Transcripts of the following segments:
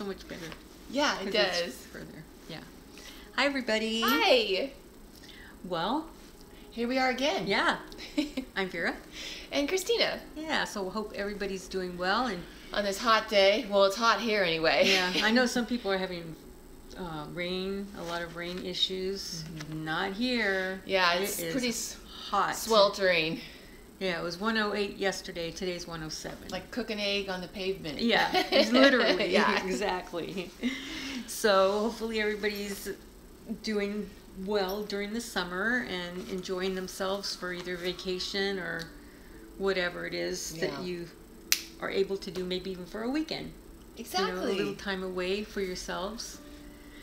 So much better. Yeah, it does. Further. Yeah. Hi, everybody. Hi. Well, here we are again. Yeah. I'm Vera. And Christina. Yeah, so hope everybody's doing well. And on this hot day. Well, it's hot here anyway. Yeah, I know some people are having rain, a lot of rain issues. Mm-hmm. Not here. Yeah, it's pretty hot. Sweltering. Yeah, it was 108 yesterday. Today's 107. Like cook an egg on the pavement. Yeah, literally. Yeah, exactly. So hopefully everybody's doing well during the summer and enjoying themselves for either vacation or whatever it is that you are able to do, maybe even for a weekend. Exactly. You know, a little time away for yourselves.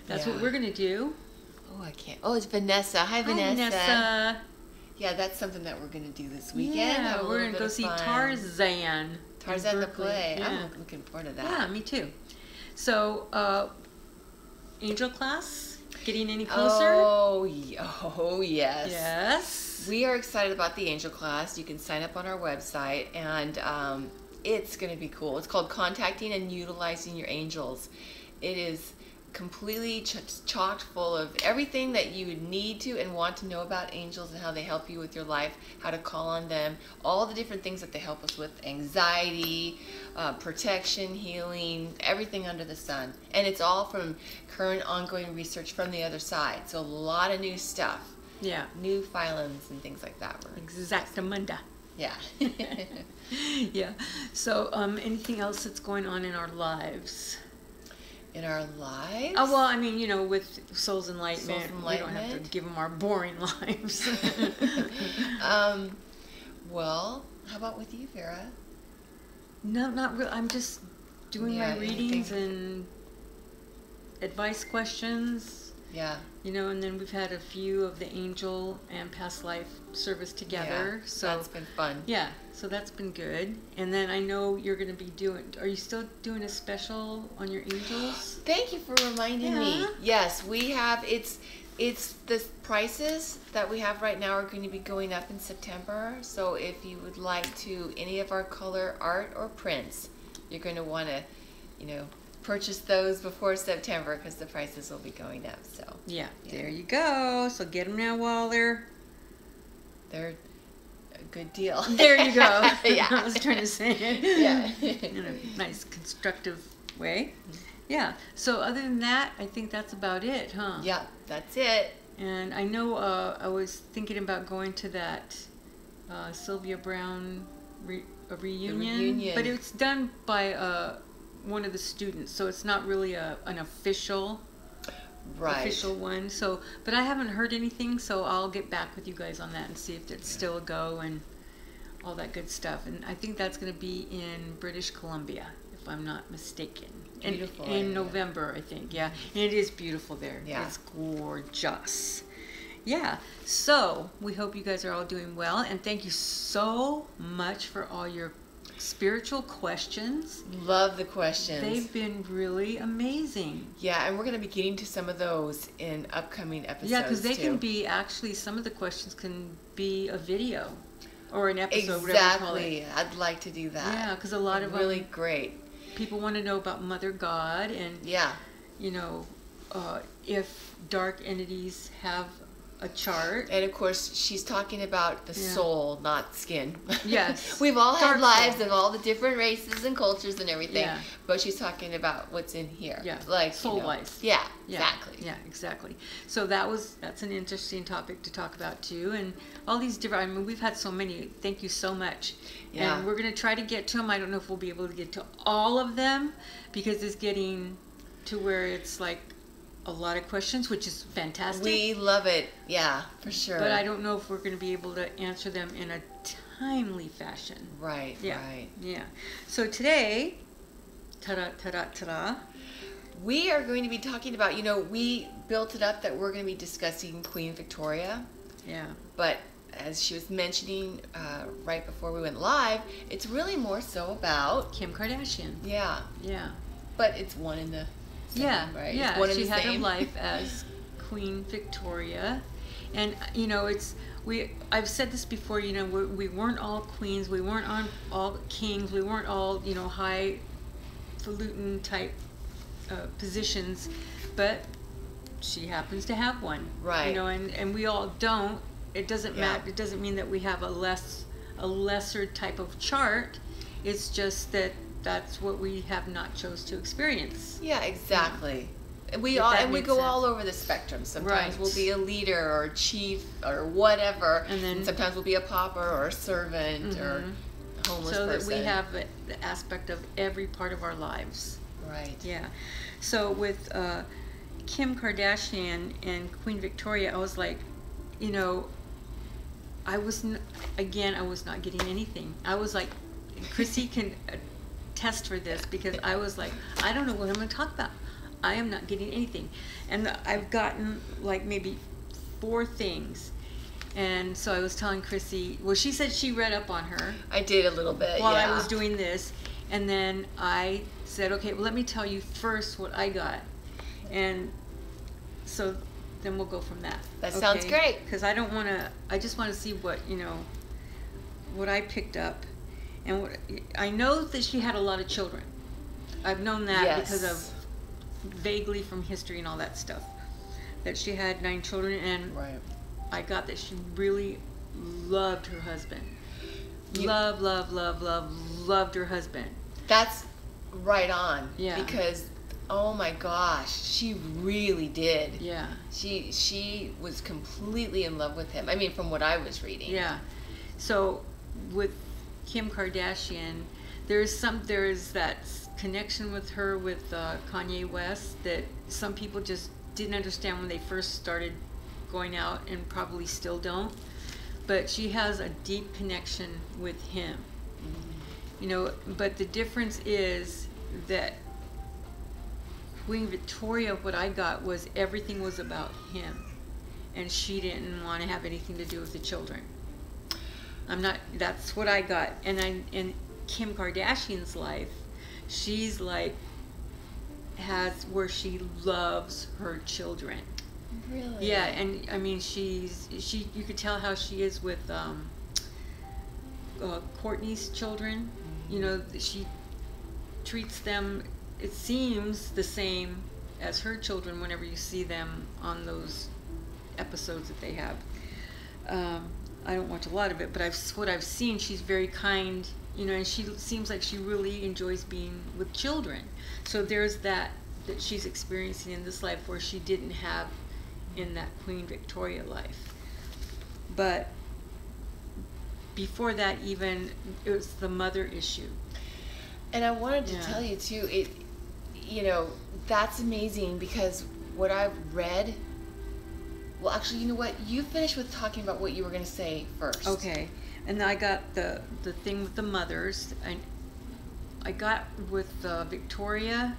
That's what we're going to do. Oh, I can't. Oh, it's Vanessa. Hi, Vanessa. Hi, Vanessa. Yeah, that's something that we're going to do this weekend. Yeah, we're going to go see Tarzan. Tarzan the play. Yeah. I'm looking forward to that. Yeah, me too. So, Angel class, getting any closer? Oh, yes. Yes. We are excited about the Angel class. You can sign up on our website, and it's going to be cool. It's called Contacting and Utilizing Your Angels. It is completely chocked full of everything that you would need to and want to know about angels and how they help you with your life, how to call on them, all the different things that they help us with, anxiety, protection, healing, everything under the sun. And it's all from current ongoing research from the other side. So a lot of new stuff. Yeah. New phylums and things like that. Exactamunda. Yeah. Yeah. So anything else that's going on in our lives? In our lives? Oh, well, I mean, you know, with Soul's Enlightenment, we don't have to give them our boring lives. Well, how about with you, Vera? No, not really. I'm just doing my readings and advice questions. Yeah. You know, and then we've had a few of the angel and past life service together. Yeah, so that's been fun. Yeah, so that's been good. And then I know you're going to be are you still doing a special on your angels? Thank you for reminding me. Yes, we have, it's the prices that we have right now are going to be going up in September. So if you would like to, any of our color art or prints, you're going to want to, you know, purchase those before September because the prices will be going up. So yeah, there you go. So get them now while they're a good deal. There you go. Yeah, I was trying to say it. Yeah, in a nice constructive way. Yeah. So other than that, I think that's about it, huh? Yeah, that's it. And I know I was thinking about going to that Sylvia Brown reunion, but it's done by one of the students, so it's not really an official one. So, but I haven't heard anything, so I'll get back with you guys on that and see if it's still a go and all that good stuff. And I think that's going to be in British Columbia, if I'm not mistaken. Beautiful. In November, I think. Yeah, and it is beautiful there. Yeah, it's gorgeous. Yeah, so we hope you guys are all doing well, and thank you so much for all your spiritual questions. Love the questions. They've been really amazing. Yeah, and we're going to be getting to some of those in upcoming episodes. Yeah, because they can be actually, some of the questions can be a video or an episode. Exactly. I'd like to do that. Yeah, because a lot of really great. People want to know about Mother God and you know, if dark entities have a chart. And of course, she's talking about the soul, not skin. Yes. We've all had lives of all the different races and cultures and everything, but she's talking about what's in here. Yeah. Like soul life. Yeah, exactly. Yeah, exactly. So that's an interesting topic to talk about too. And all these different, I mean, we've had so many. Thank you so much. Yeah. And we're going to try to get to them. I don't know if we'll be able to get to all of them because it's getting to where it's like a lot of questions, which is fantastic. We love it. Yeah, for sure. But I don't know if we're going to be able to answer them in a timely fashion. Right, right. Yeah. So today, we are going to be talking about, you know, we built it up that we're going to be discussing Queen Victoria. Yeah. But as she was mentioning right before we went live, it's really more so about Kim Kardashian. Yeah. Yeah. But it's one in the same, right? Yeah, one she had a life as Queen Victoria, and you know, I've said this before. You know, we weren't all queens, we weren't all kings, we weren't all, you know, highfalutin type positions, but she happens to have one. Right. You know, and we all don't. It doesn't matter. It doesn't mean that we have a lesser type of chart. It's just that that's what we have not chose to experience. Yeah, exactly. We If go all over the spectrum. Sometimes we'll be a leader or a chief or whatever, and then sometimes we'll be a pauper or a servant or a homeless person. So that we have the aspect of every part of our lives. Right. Yeah. So with Kim Kardashian and Queen Victoria, I was like, you know, I was not getting anything. I was like, Chrissy can attest for this, because I was like, I don't know what I'm going to talk about. I am not getting anything. And I've gotten like maybe 4 things. And so I was telling Chrissy, well, she said she read up on her. I did a little bit, while I was doing this. And then I said, okay, well, let me tell you first what I got. And so then we'll go from that. That sounds great. Because I just want to see what, you know, what I picked up. And I know that she had a lot of children. I've known that because of vaguely from history and all that stuff, that she had 9 children, and I got that she really loved her husband. Loved her husband. That's right on. Yeah. Because oh my gosh, she really did. Yeah. She was completely in love with him. I mean, from what I was reading. Yeah. So with Kim Kardashian, there's that connection with her with Kanye West that some people just didn't understand when they first started going out, and probably still don't. But she has a deep connection with him. You know, but the difference is that Queen Victoria, what I got was everything was about him, and she didn't want to have anything to do with the children. That's what I got. And in Kim Kardashian's life, she's like, has where she loves her children. Really? Yeah, and I mean, you could tell how she is with Courtney's children. You know, she treats them, it seems, the same as her children whenever you see them on those episodes that they have. I don't watch a lot of it, but what I've seen, she's very kind, you know, and she seems like she really enjoys being with children. So there's that she's experiencing in this life where she didn't have in that Queen Victoria life. But before that, even, it was the mother issue. And I wanted to tell you too, you know, that's amazing, because what I've read, well, actually, you know what? You finished with talking about what you were going to say first. Okay. And I got the thing with the mothers. I got with Victoria,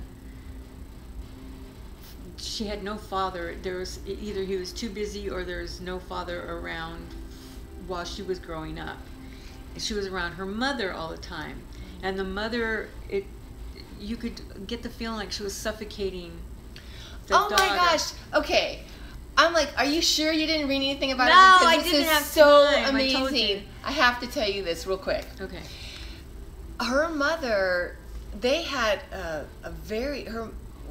she had no father. There was either he was too busy or there's no father around while she was growing up. She was around her mother all the time. And the mother, you could get the feeling like she was suffocating the daughter. My gosh. Okay. I'm like, are you sure you didn't read anything about it? No, because I this didn't is have so time. amazing. I have to tell you this real quick. Okay. Her mother, they had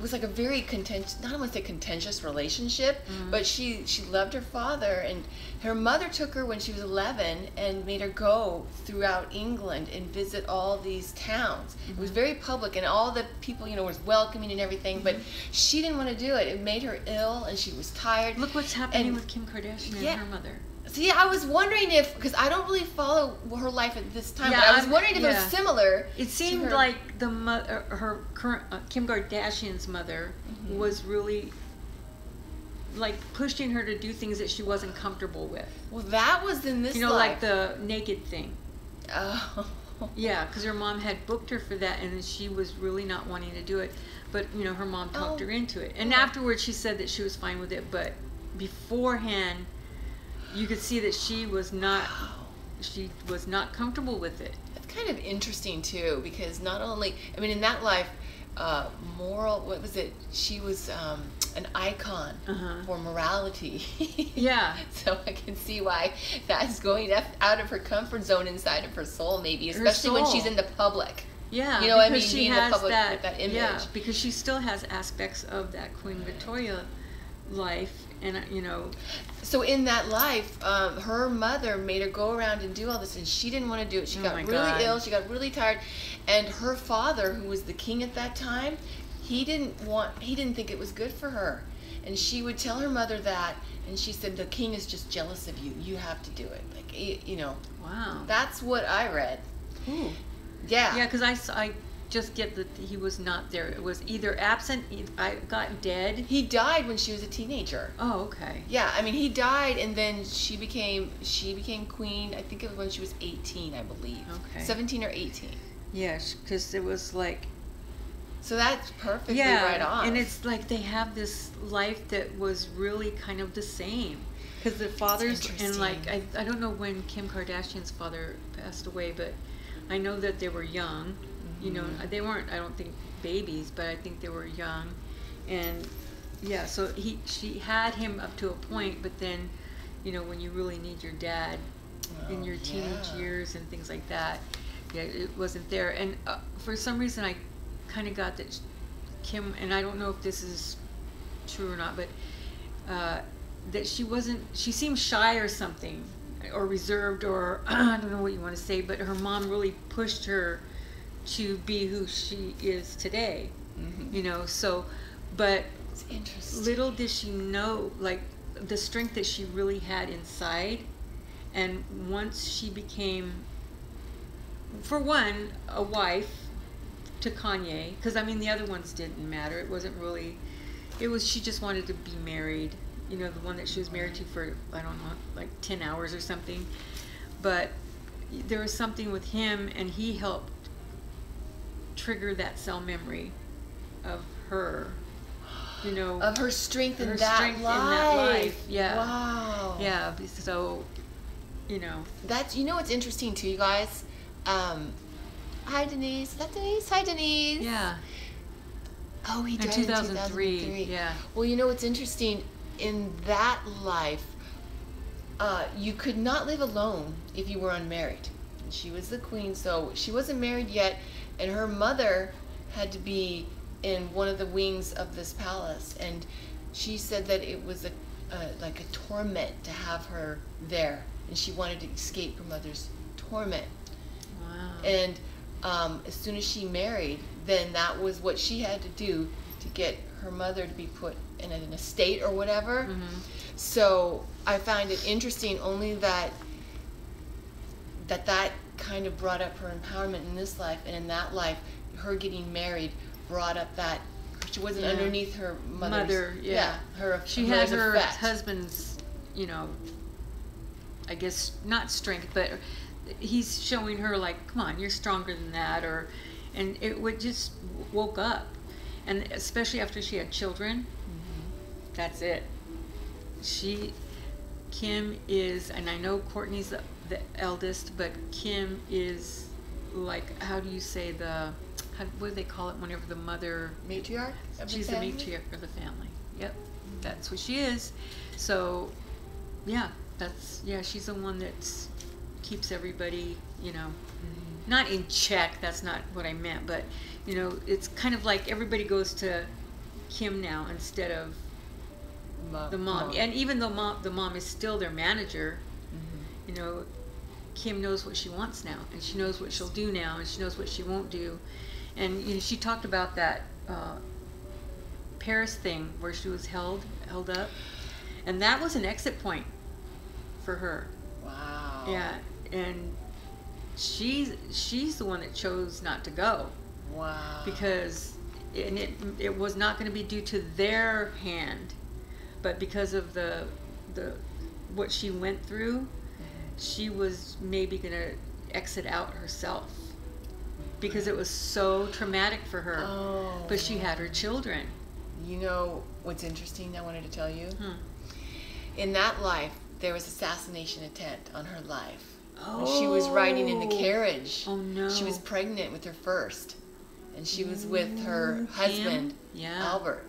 was like a very contentious, not only a contentious relationship, but she loved her father, and her mother took her when she was 11 and made her go throughout England and visit all these towns. It was very public, and all the people, you know, was welcoming and everything, but she didn't want to do it. It made her ill, and she was tired. Look what's happening with Kim Kardashian and her mother. See, I was wondering if, because I don't really follow her life at this time, but I was wondering if it was similar. It seemed like her current Kim Kardashian's mother was really like pushing her to do things that she wasn't comfortable with. Well, that was in this, you know, life. like the naked thing. Oh. Yeah, because her mom had booked her for that, and she was really not wanting to do it. But you know, her mom talked her into it, and afterwards she said that she was fine with it. But beforehand, you could see that she was not comfortable with it. That's kind of interesting too, because not only, I mean, in that life, what was it? She was an icon for morality. Yeah. So I can see why that's going out of her comfort zone inside of her soul, maybe, especially when she's in the public. Yeah, You know what I mean? because she Being has the public that, with that image. yeah, because she still has aspects of that Queen Victoria life, and you know. So in that life, her mother made her go around and do all this, and she didn't want to do it. She got really ill. She got really tired, and her father, who was the king at that time, he didn't think it was good for her, and she would tell her mother that, and she said, the king is just jealous of you. You have to do it. Like, you know. Wow. That's what I read. Ooh. Yeah. Yeah, because I just get that he was not there. It was either absent, I got dead. He died when she was a teenager. Oh, okay. Yeah, I mean, he died, and then she became queen. I think it was when she was 18, I believe. Okay. 17 or 18. Yes, because it was like. So that's perfectly right on. And it's like they have this life that was really kind of the same. Because the fathers, and like, I don't know when Kim Kardashian's father passed away, but I know that they were young. You know, they weren't, I don't think, babies, but I think they were young. And yeah, so she had him up to a point, but then, you know, when you really need your dad in your teenage years and things like that, yeah, it wasn't there. And for some reason, I kind of got that Kim, and I don't know if this is true or not, but that she seemed shy or something, or reserved, or I don't know what you want to say, but her mom really pushed her to be who she is today. You know, so, but it's interesting. Little did she know, like, the strength that she really had inside. And once she became, for one, a wife to Kanye, because I mean the other ones didn't matter. It wasn't really, she just wanted to be married. You know, the one that she was married to for, I don't know, like 10 hours or something. But there was something with him, and he helped trigger that cell memory of her, you know, of her strength in that life. Yeah. Wow. Yeah. So, you know, that's, you know, what's interesting too, you guys. Hi Denise. Is that Denise? Hi Denise. Yeah. Oh, he died in 2003. Yeah. Well, you know what's interesting, in that life, you could not live alone if you were unmarried. And she was the queen, so she wasn't married yet. And her mother had to be in one of the wings of this palace, and she said that it was like a torment to have her there, and she wanted to escape her mother's torment. Wow. And as soon as she married, then that was what she had to do to get her mother to be put in an estate or whatever. So I find it interesting only that kind of brought up her empowerment in this life, and in that life, her getting married brought up that she wasn't underneath her mother. She had her husband's, you know, I guess not strength, but he's showing her like, come on, you're stronger than that, and it would just woke up, and especially after she had children, that's it. Kim is, and I know Courtney's the eldest, but Kim is like, how do you say what do they call it whenever the mother... Matriarch? She's the matriarch of the family. Yep, that's what she is. So, yeah, she's the one that keeps everybody, you know, not in check, that's not what I meant, but, you know, it's kind of like everybody goes to Kim now instead of the mom. And even though the mom is still their manager, you know, Kim knows what she wants now, and she knows what she'll do now, and she knows what she won't do. And you know, she talked about that Paris thing where she was held up, and that was an exit point for her. Wow. Yeah, and she's the one that chose not to go. Wow. Because it was not going to be due to their hand, but because of the what she went through, she was maybe going to exit out herself because it was so traumatic for her. Oh. But she had her children. You know what's interesting I wanted to tell you? In that life, there was assassination attempt on her life. Oh. She was riding in the carriage. Oh, no. She was pregnant with her first. And she was with her husband, Albert.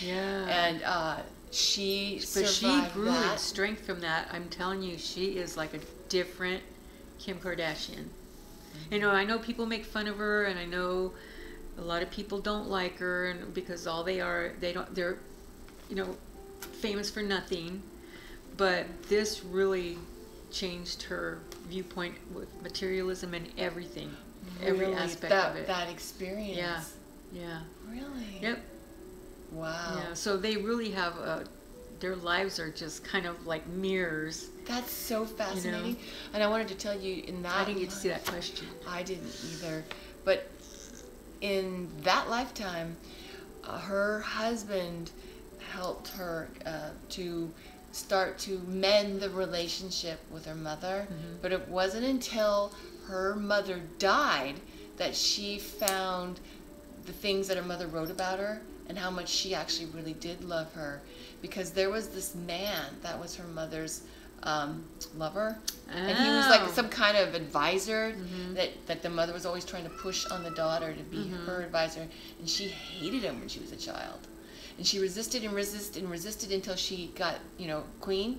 Yeah. And she survived she grew that. in strength from that. I'm telling you, she is like a different Kim Kardashian. You know, I know people make fun of her, and I know a lot of people don't like her, and because all they're, you know, famous for nothing. But this really changed her viewpoint with materialism and everything, every aspect of it. That experience. Yeah, yeah. Really? Yep. Wow. Yeah. So they really have their lives are just kind of like mirrors. That's so fascinating. You know? And I wanted to tell you in that. I didn't get to see that question. I didn't either. But in that lifetime, her husband helped her to start to mend the relationship with her mother. Mm-hmm. But it wasn't until her mother died that she found the things that her mother wrote about her and how much she actually really did love her. Because there was this man that was her mother's lover, and he was like some kind of advisor that the mother was always trying to push on the daughter to be her advisor, and she hated him when she was a child. And she resisted and resisted and resisted until she got, you know,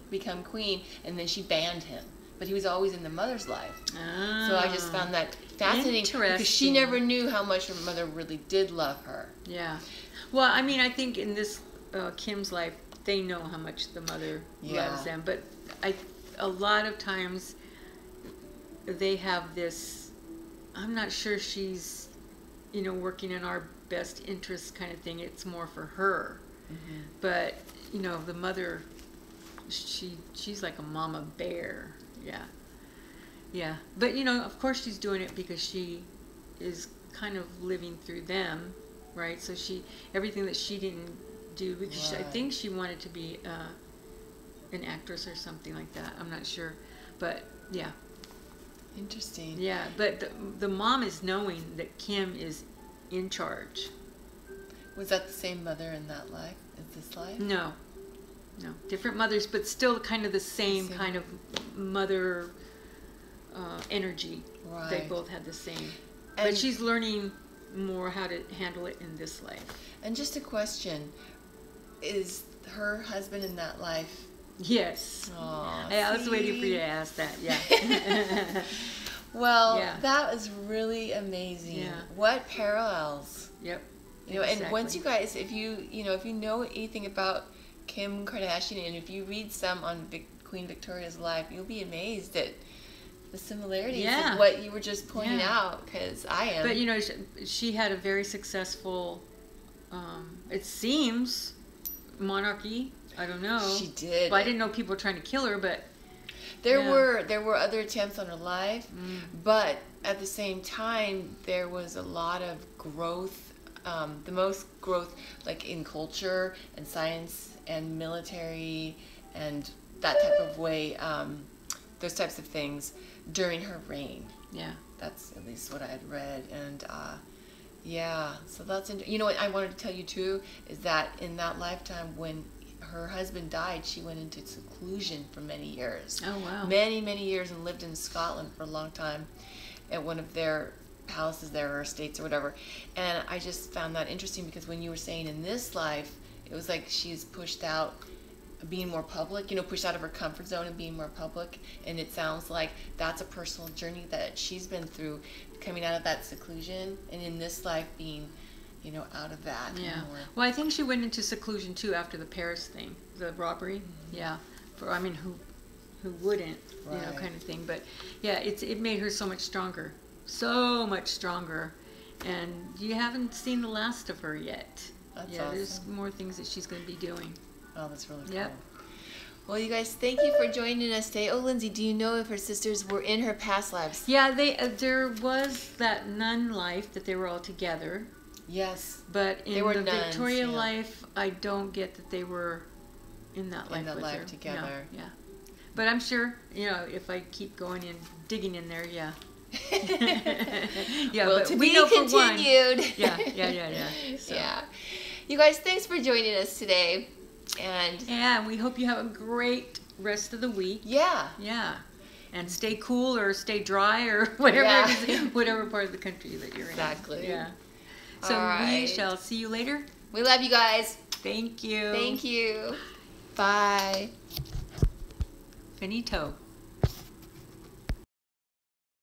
become queen, and then she banned him. But he was always in the mother's life. So I just found that fascinating because she never knew how much her mother really did love her. Yeah. Well, I mean, I think in this Kim's life, they know how much the mother loves them. But a lot of times they have this, I'm not sure she's, you know, working in our best interest kind of thing. It's more for her. But, you know, the mother, she's like a mama bear. Yeah. Yeah. But, you know, of course she's doing it because she is kind of living through them, right? So everything that she didn't do, because I think she wanted to be an actress or something like that. I'm not sure. But, yeah. Interesting. Yeah, but the mom is knowing that Kim is in charge. Was that the same mother in that life as this life? No. No. Different mothers, but still kind of the same kind of mother energy. Right. They both had the same. And but she's learning more how to handle it in this life. And just a question. Is her husband in that life? Yes. Aww, I was waiting for you to ask that. Yeah. Well, that was really amazing. Yeah. What parallels? Yep. You know, and once you guys, if you know anything about Kim Kardashian, and if you read some on Queen Victoria's life, you'll be amazed at the similarities of what you were just pointing out. Because I am. But you know, she had a very successful, it seems, monarchy. I don't know. She did. Well, I didn't know people were trying to kill her, but there were other attempts on her life, but at the same time, there was a lot of growth. The most growth, like in culture and science and military and that type of way, those types of things during her reign. Yeah. That's at least what I had read. And so that's, you know what I wanted to tell you too, is that in that lifetime when her husband died, she went into seclusion for many years. Oh, wow. Many, many years, and lived in Scotland for a long time at one of their palaces there, or estates or whatever. And I just found that interesting because when you were saying in this life, it was like she's pushed out, being more public, you know, pushed out of her comfort zone and being more public. And it sounds like that's a personal journey that she's been through, coming out of that seclusion, and in this life being, you know, out of that. Yeah. More. Well, I think she went into seclusion too after the Paris thing, the robbery. Yeah. I mean, who wouldn't, you know, kind of thing. But yeah, it made her so much stronger. So much stronger. And you haven't seen the last of her yet. That's awesome. There's more things that she's going to be doing. Oh, that's really cool. Yep. Well, you guys, thank you for joining us today. Oh, Lindsay, do you know if her sisters were in her past lives? Yeah, there was that nun life that they were all together. Yes. But in the nuns, Victoria life, I don't get that they were in that life with her. Together. No, yeah. But I'm sure, you know, if I keep going and digging in there, yeah. Well, but to we be know continued. For one. Yeah. So. Yeah. You guys, thanks for joining us today. And we hope you have a great rest of the week. Yeah. Yeah. And stay cool or stay dry or whatever it is, whatever part of the country that you're in. Exactly. Yeah. So we shall see you later. We love you guys. Thank you. Thank you. Bye. Finito.